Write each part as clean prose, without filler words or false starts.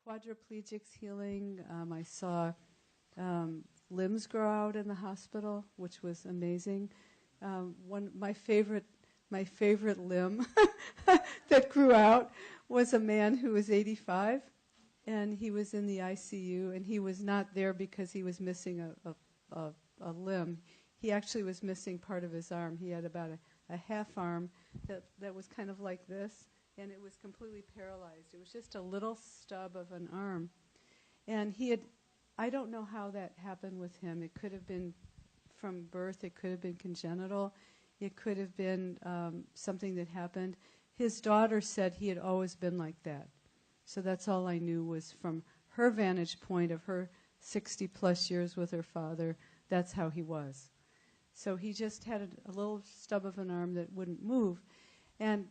quadriplegics healing. I saw limbs grow out in the hospital, which was amazing. My favorite limb that grew out was a man who was 85, and he was in the ICU, and he was not there because he was missing a limb. He actually was missing part of his arm. He had about a half arm that was kind of like this, and it was completely paralyzed. It was just a little stub of an arm. And I don't know how that happened with him. It could have been from birth. It could have been congenital. It could have been something that happened. His daughter said he had always been like that. So that's all I knew was from her vantage point of her 60-plus years with her father, that's how he was. So he just had a little stub of an arm that wouldn't move. And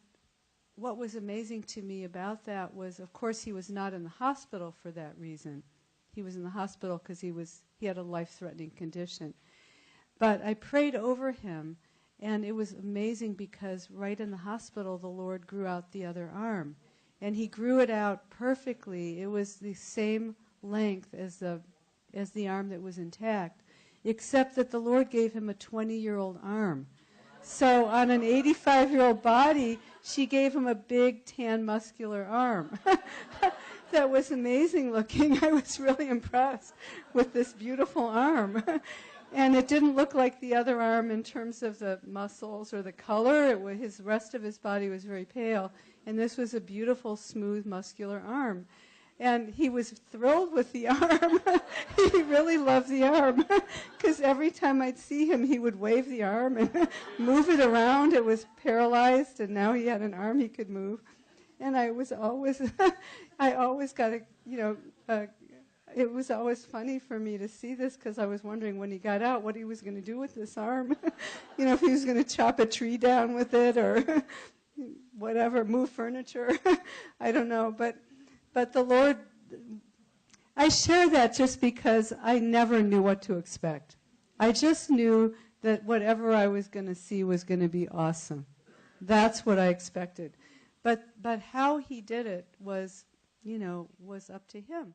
what was amazing to me about that was, of course, he was not in the hospital for that reason. He was in the hospital because he had a life-threatening condition. But I prayed over him, and it was amazing because right in the hospital, the Lord grew out the other arm. And he grew it out perfectly. It was the same length as the arm that was intact, except that the Lord gave him a 20-year-old arm. So on an 85-year-old body, she gave him a big, tan, muscular arm. That was amazing looking. I was really impressed with this beautiful arm. And it didn't look like the other arm in terms of the muscles or the color. His rest of his body was very pale. And this was a beautiful, smooth, muscular arm. And he was thrilled with the arm. He really loved the arm. Because every time I'd see him, he would wave the arm and move it around. It was paralyzed, and now he had an arm he could move. And I always got it was always funny for me to see this because I was wondering when he got out what he was going to do with this arm. If he was going to chop a tree down with it or whatever, move furniture. I don't know. But the Lord, I share that just because I never knew what to expect. I just knew that whatever I was going to see was going to be awesome. That's what I expected. But how he did it was up to him.